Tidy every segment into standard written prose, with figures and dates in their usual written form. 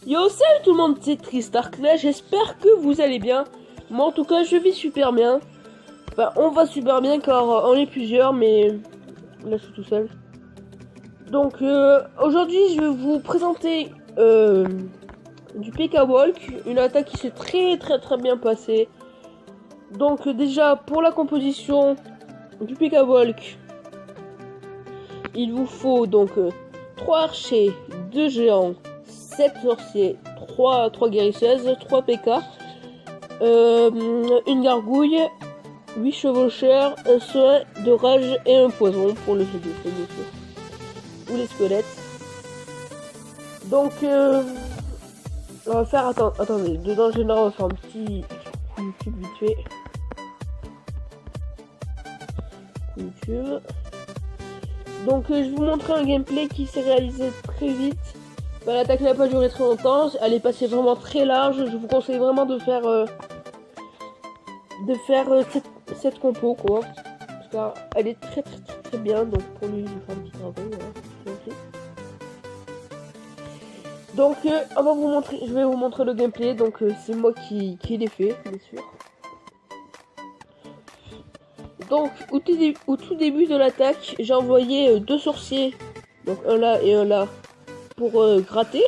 Yo, salut tout le monde, c'est Tristark là, j'espère que vous allez bien. Moi en tout cas, je vis super bien. Enfin, on va super bien car on est plusieurs, mais là je suis tout seul. Donc aujourd'hui, je vais vous présenter du PK Walk, une attaque qui s'est très bien passée. Donc déjà, pour la composition du PK Walk, il vous faut donc 3 archers, 2 géants, 7 sorciers, 3 guérisseuses, 3 PK, une gargouille, 8 chevaucheurs, un soin de rage et un poison pour le GDC, bien sûr. Ou les squelettes. Donc, on va faire... Attendez, dedans, général, on va faire un petit YouTube vite fait. YouTube. Donc, je vais vous montrer un gameplay qui s'est réalisé très vite. Bah, l'attaque n'a pas duré très longtemps, elle est passée vraiment très large. Je vous conseille vraiment de faire cette compo, quoi. Parce qu'elle est très bien. Donc pour lui, je vais faire un petit travail. Voilà. Donc on va vous montrer, je vais vous montrer le gameplay. Donc c'est moi qui l'ai fait, bien sûr. Donc au tout début de l'attaque, j'ai envoyé 2 sorciers, donc un là et un là, pour gratter,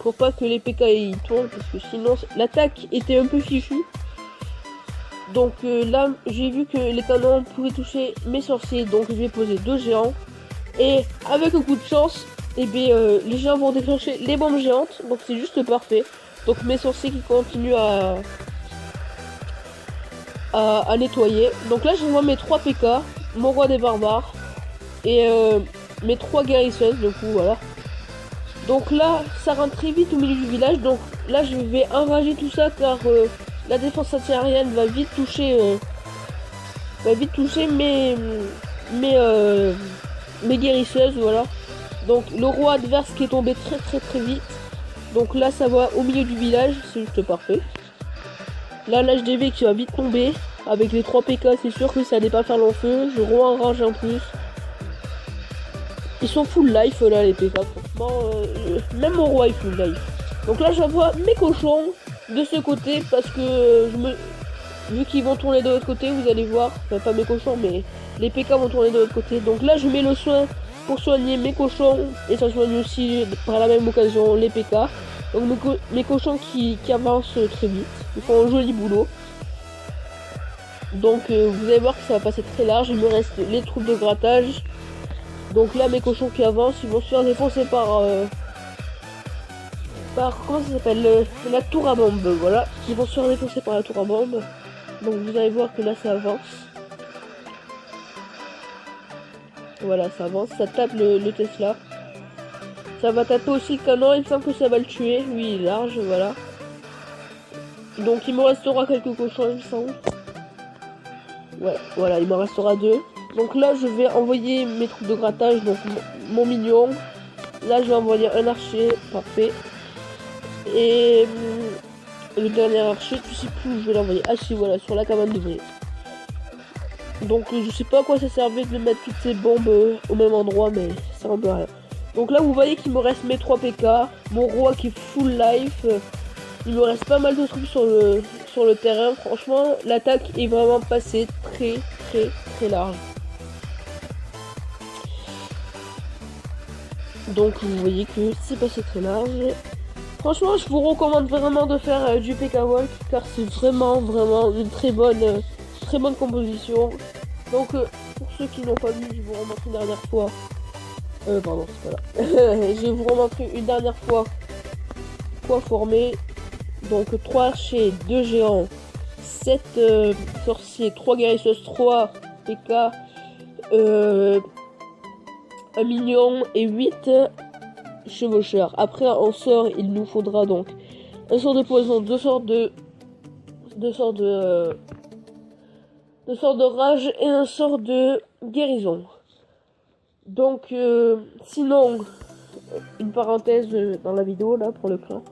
pour pas que les PK ils tournent, parce que sinon l'attaque était un peu fichue. Donc là j'ai vu que les canons pouvaient toucher mes sorciers, donc je vais poser 2 géants, et avec un coup de chance, et bien les géants vont déclencher les bombes géantes, donc c'est juste parfait. Donc mes sorciers qui continuent à nettoyer. Donc là j'envoie mes 3 PK, mon roi des barbares et mes 3 guérisseuses, du coup voilà. Donc là ça rentre très vite au milieu du village, donc là je vais enrager tout ça car la défense antiaérienne va vite toucher mes guérisseuses, voilà. Donc le roi adverse qui est tombé très vite. Donc là ça va au milieu du village, c'est juste parfait. Là l'HDV qui va vite tomber. Avec les 3 PK, c'est sûr que ça n'allait pas faire long feu. Je re-enrage en plus. Ils sont full life là les PK, franchement. Même mon roi est full life. Donc là j'envoie mes cochons de ce côté parce que vu qu'ils vont tourner de l'autre côté, vous allez voir. Enfin pas mes cochons mais les PK vont tourner de l'autre côté. Donc là je mets le soin pour soigner mes cochons. Et ça soigne aussi par la même occasion les PK. Donc mes cochons qui avancent très vite. Ils font un joli boulot. Donc vous allez voir que ça va passer très large. Il me reste les troupes de grattage. Donc là mes cochons qui avancent, ils vont se faire défoncer par comment ça s'appelle, la tour à bombe. Voilà, ils vont se faire défoncer par la tour à bombe. Donc vous allez voir que là ça avance. Voilà, ça avance, ça tape le Tesla. Ça va taper aussi le canon, il me semble que ça va le tuer. Lui il est large, voilà. Donc il me restera quelques cochons, il me semble. Ouais, voilà, il m'en restera 2. Donc là, je vais envoyer mes troupes de grattage, donc mon mignon. Là, je vais envoyer un archer, parfait. Et le dernier archer, je sais plus où je vais l'envoyer. Ah si, voilà, sur la cabane de blé. Donc je sais pas à quoi ça servait de mettre toutes ces bombes au même endroit, mais ça ne peut rien. Donc là, vous voyez qu'il me reste mes 3 PK, mon roi qui est full life. Il me reste pas mal de trucs sur le terrain. Franchement, l'attaque est vraiment passée très large. Donc vous voyez que c'est passé très large. Franchement, je vous recommande vraiment de faire du PK Walk car c'est vraiment une très bonne composition. Donc pour ceux qui n'ont pas vu, je vous remontre une dernière fois. Pardon, c'est pas là. Je vais vous remontrer une dernière fois quoi former. Donc 3 archers, 2 géants, 7 sorciers, 3 guérisseuses, 3 PK, un mignon et 8 chevaucheurs. Après en sort, il nous faudra donc un sort de poison, 2 sorts de rage et un sort de guérison. Donc sinon, une parenthèse dans la vidéo là pour le clan.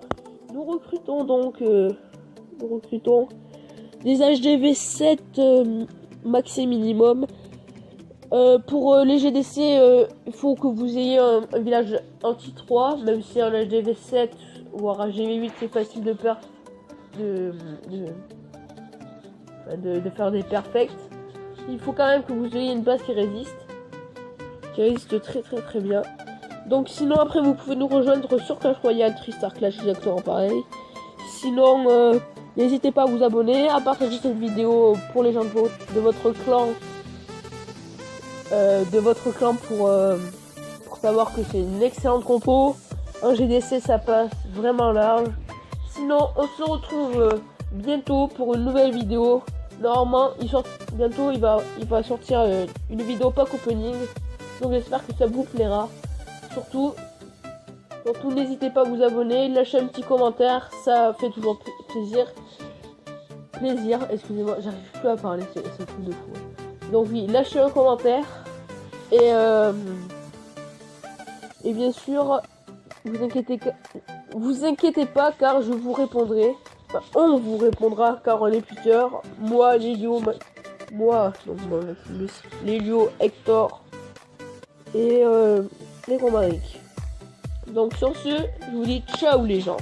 Nous recrutons donc des HDV 7 max et minimum. Pour les GDC, il faut que vous ayez un village anti 3, même si un HDV 7 voire GV8 c'est facile de faire de faire des perfects. Il faut quand même que vous ayez une base qui résiste très bien. Donc sinon après vous pouvez nous rejoindre sur Clash Royale, Tristar Clash, exactement pareil. Sinon n'hésitez pas à vous abonner, à partager cette vidéo pour les gens de votre clan. Pour savoir que c'est une excellente compo. Un GDC ça passe vraiment large. Sinon on se retrouve bientôt pour une nouvelle vidéo. Normalement bientôt il va sortir une vidéo pack opening. Donc j'espère que ça vous plaira. Surtout n'hésitez pas à vous abonner, lâchez un petit commentaire, ça fait toujours plaisir, excusez-moi, j'arrive plus à parler, c'est un truc de fou. Donc oui, lâchez un commentaire et bien sûr vous inquiétez pas car je vous répondrai, enfin on vous répondra car on est plusieurs, moi, Lélio, Lélio, Hector et les Romaric. Donc sur ce, je vous dis ciao les gens.